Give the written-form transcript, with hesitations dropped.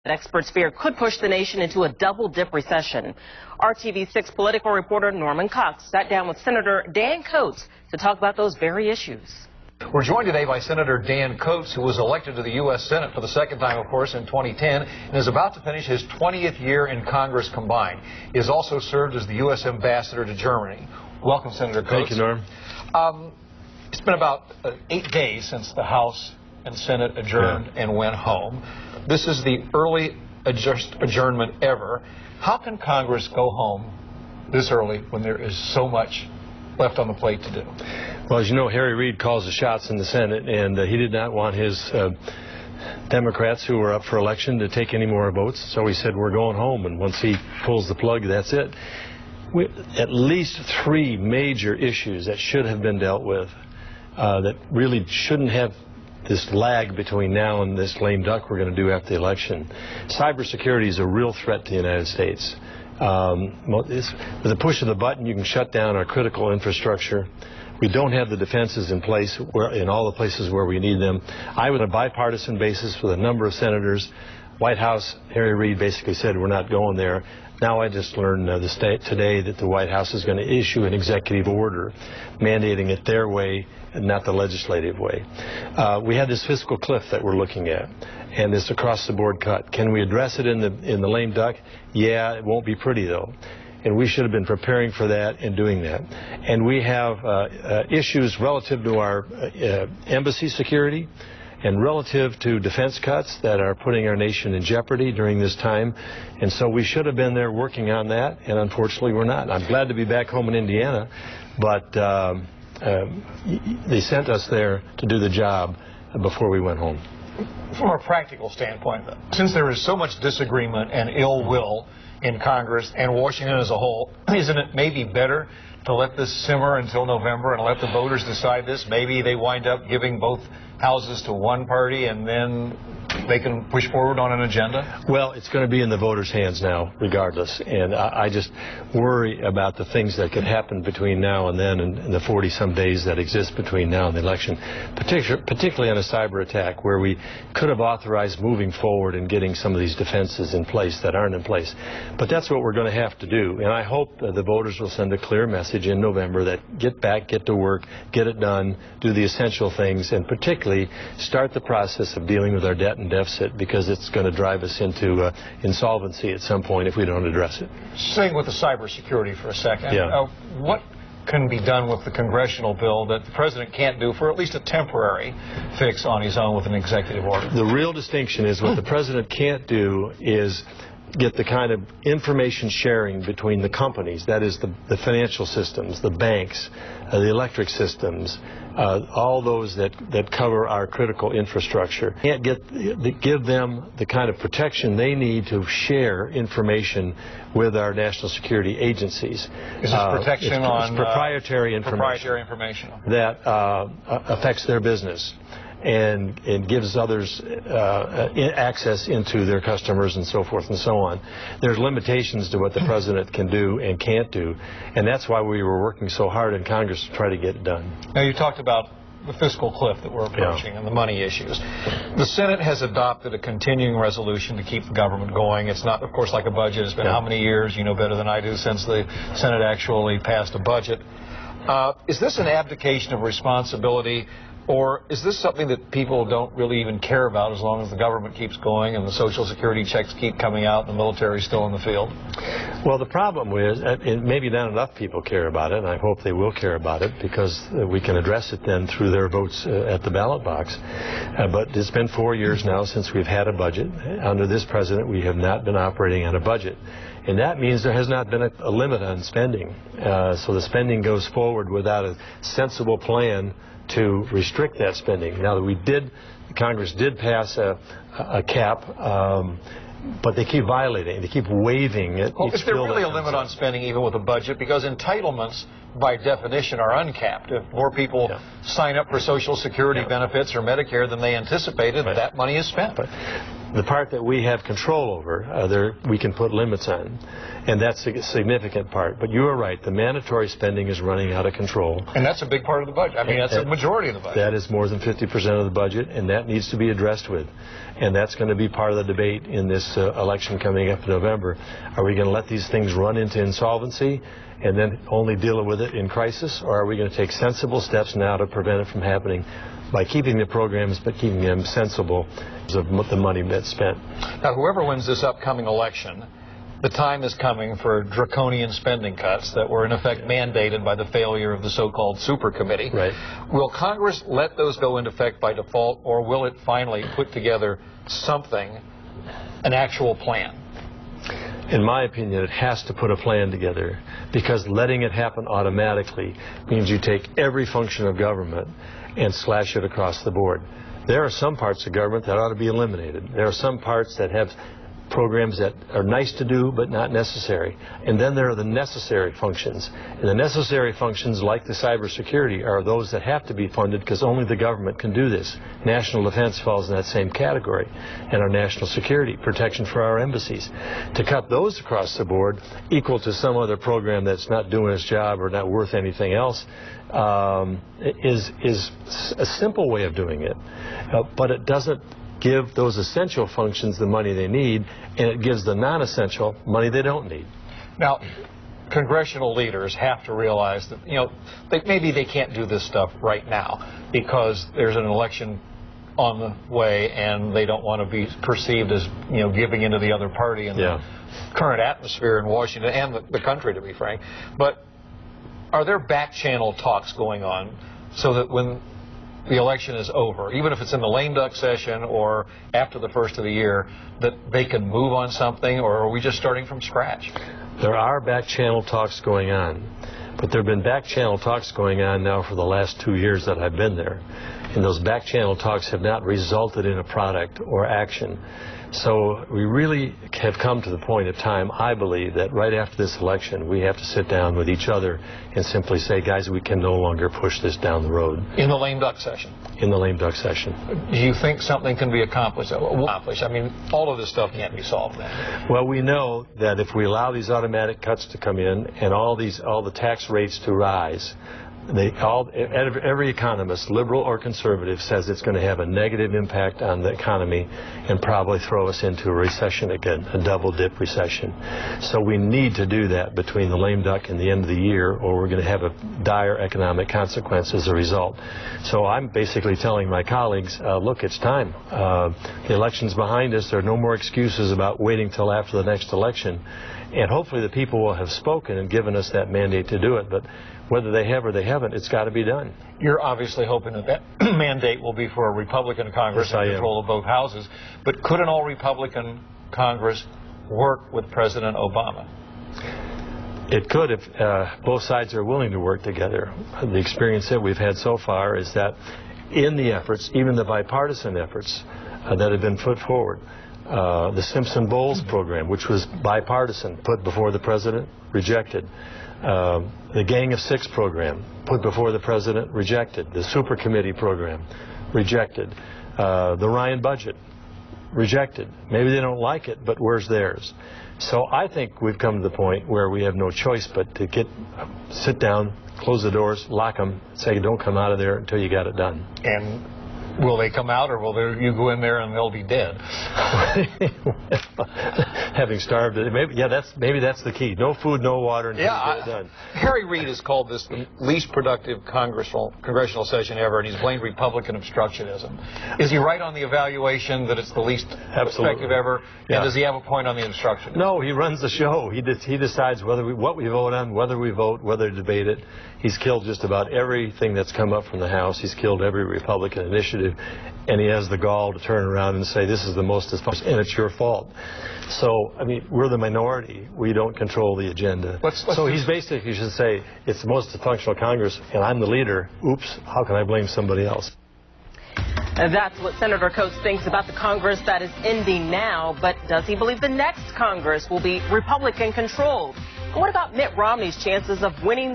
that experts fear could push the nation into a double-dip recession. RTV6 political reporter Norman Cox sat down with Senator Dan Coats to talk about those very issues. We're joined today by Senator Dan Coats, who was elected to the U.S. Senate for the second time, of course, in 2010, and is about to finish his 20th year in Congress combined. He has also served as the U.S. ambassador to Germany. Welcome, Senator Coats. Thank you, Norm. It's been about 8 days since the House and Senate adjourned and went home. This is the early adjournment ever. How can Congress go home this early when there is so much left on the plate to do? Well, as you know, Harry Reid calls the shots in the Senate, and he did not want his Democrats who were up for election to take any more votes, so he said we're going home, and once he pulls the plug, that's it. At least 3 major issues that should have been dealt with that really shouldn't have this lag between now and this lame duck we're going to do after the election. Cybersecurity is a real threat to the United States. With the push of the button, you can shut down our critical infrastructure. We don't have the defenses in place in all the places where we need them. I was on a bipartisan basis with a number of senators. White House, Harry Reid basically said we're not going there. Now I just learned today that the White House is going to issue an executive order mandating it their way and not the legislative way. We have this fiscal cliff that we're looking at, and this across-the-board cut. Can we address it in the lame duck? Yeah, it won't be pretty, though. And we should have been preparing for that and doing that. And we have issues relative to our embassy security and relative to defense cuts that are putting our nation in jeopardy during this time. And so we should have been there working on that, and unfortunately we're not. I'm glad to be back home in Indiana, but they sent us there to do the job before we went home. From a practical standpoint, since there is so much disagreement and ill will in Congress and Washington as a whole, isn't it maybe better to let this simmer until November and let the voters decide this? Maybe they wind up giving both houses to one party and then they can push forward on an agenda? Well, it's going to be in the voters' hands now, regardless. And I just worry about the things that could happen between now and then and the 40-some days that exist between now and the election, particularly on a cyber attack where we could have authorized moving forward and getting some of these defenses in place that aren't in place. But that's what we're going to have to do. And I hope the voters will send a clear message in November that get back, get to work, get it done, do the essential things, and particularly start the process of dealing with our debt and deficit, because it's going to drive us into insolvency at some point if we don't address it. Staying with the cybersecurity for a second, what can be done with the congressional bill that the president can't do for at least a temporary fix on his own with an executive order? The real distinction is what the president can't do is get the kind of information sharing between the companies, that is the financial systems, the banks, the electric systems, all those that cover our critical infrastructure. Can't give them the kind of protection they need to share information with our national security agencies. Is this protection on proprietary information that affects their business and gives others access into their customers and so forth and so on. There's limitations to what the president can do and can't do, and that's why we were working so hard in Congress to try to get it done. Now, you talked about the fiscal cliff that we're approaching and the money issues. The Senate has adopted a continuing resolution to keep the government going. It's not, of course, like a budget. It's been how many years, you know better than I do, since the Senate actually passed a budget. Is this an abdication of responsibility, or is this something that people don't really even care about as long as the government keeps going and the Social Security checks keep coming out and the military is still in the field? Well, the problem is, and maybe not enough people care about it, and I hope they will care about it, because we can address it then through their votes at the ballot box. But it's been 4 years now since we've had a budget. Under this president, we have not been operating on a budget. And that means there has not been a limit on spending. So the spending goes forward without a sensible plan to restrict that spending. Now, Congress did pass a cap, but they keep violating it. They keep waiving it. Well, is there really a limit on spending even with a budget? Because entitlements, by definition, are uncapped. If more people sign up for Social Security benefits or Medicare than they anticipated, that money is spent. The part that we have control over, we can put limits on, and that's a significant part. But you are right, the mandatory spending is running out of control. And that's a big part of the budget. I mean, that's a majority of the budget. That is more than 50% of the budget, and that needs to be addressed with. And that's going to be part of the debate in this election coming up in November. Are we going to let these things run into insolvency and then only deal with it in crisis, or are we going to take sensible steps now to prevent it from happening by keeping the programs but keeping them sensible of the money that's spent? Now, whoever wins this upcoming election, the time is coming for draconian spending cuts that were in effect mandated by the failure of the so-called super committee. Right. Will Congress let those go into effect by default, or will it finally put together something, an actual plan? In my opinion, it has to put a plan together, because letting it happen automatically means you take every function of government and slash it across the board. There are some parts of government that ought to be eliminated. There are some parts that have programs that are nice to do but not necessary. And then there are the necessary functions. And the necessary functions, like the cybersecurity, are those that have to be funded because only the government can do this. National defense falls in that same category, and our national security, protection for our embassies. To cut those across the board equal to some other program that's not doing its job or not worth anything else is a simple way of doing it. But it doesn't give those essential functions the money they need, and it gives the non-essential money they don't need. Now, congressional leaders have to realize that, maybe they can't do this stuff right now because there's an election on the way and they don't want to be perceived as, giving into the other party in the current atmosphere in Washington and the country, to be frank. But are there back-channel talks going on so that when the election is over, even if it's in the lame duck session or after the first of the year, that they can move on something, or are we just starting from scratch? There are back-channel talks going on, but there have been back-channel talks going on now for the last 2 years that I've been there, and those back-channel talks have not resulted in a product or action. So we really have come to the point of time, I believe, that right after this election, we have to sit down with each other and simply say, guys, we can no longer push this down the road. In the lame duck session? In the lame duck session. Do you think something can be accomplished? I mean, all of this stuff can't be solved then. Well, we know that if we allow these automatic cuts to come in and all the tax rates to rise, every economist, liberal or conservative, says it's going to have a negative impact on the economy and probably throw us into a recession again, a double-dip recession. So we need to do that between the lame duck and the end of the year, or we're going to have a dire economic consequence as a result. So I'm basically telling my colleagues, look, it's time. The election's behind us. There are no more excuses about waiting till after the next election. And hopefully the people will have spoken and given us that mandate to do it. But whether they have or they haven't, it's got to be done. You're obviously hoping that mandate will be for a Republican Congress and control of both houses. But could an all-Republican Congress work with President Obama? It could if both sides are willing to work together. The experience that we've had so far is that in the efforts, even the bipartisan efforts that have been put forward, the Simpson-Bowles program, which was bipartisan, put before the president, rejected. The Gang of Six program, put before the president, rejected. The Super Committee program, rejected. The Ryan budget, rejected. Maybe they don't like it, but where's theirs? So I think we've come to the point where we have no choice but to sit down, close the doors, lock them, say don't come out of there until you got it done. And will they come out, or will you go in there and they'll be dead? Having starved, maybe that's the key. No food, no water until you get it done. Harry Reid has called this the least productive congressional session ever, and he's blamed Republican obstructionism. Is he right on the evaluation that it's the least effective ever? Yeah. And does he have a point on the obstructionism? No, he runs the show. He decides what we vote on, whether we vote, whether to debate it. He's killed just about everything that's come up from the House. He's killed every Republican initiative, and he has the gall to turn around and say this is the most dysfunctional, and it's your fault. So, I mean, we're the minority. We don't control the agenda. So he's basically should say it's the most dysfunctional Congress, and I'm the leader. Oops, how can I blame somebody else? And that's what Senator Coates thinks about the Congress that is ending now. But does he believe the next Congress will be Republican-controlled? And what about Mitt Romney's chances of winning the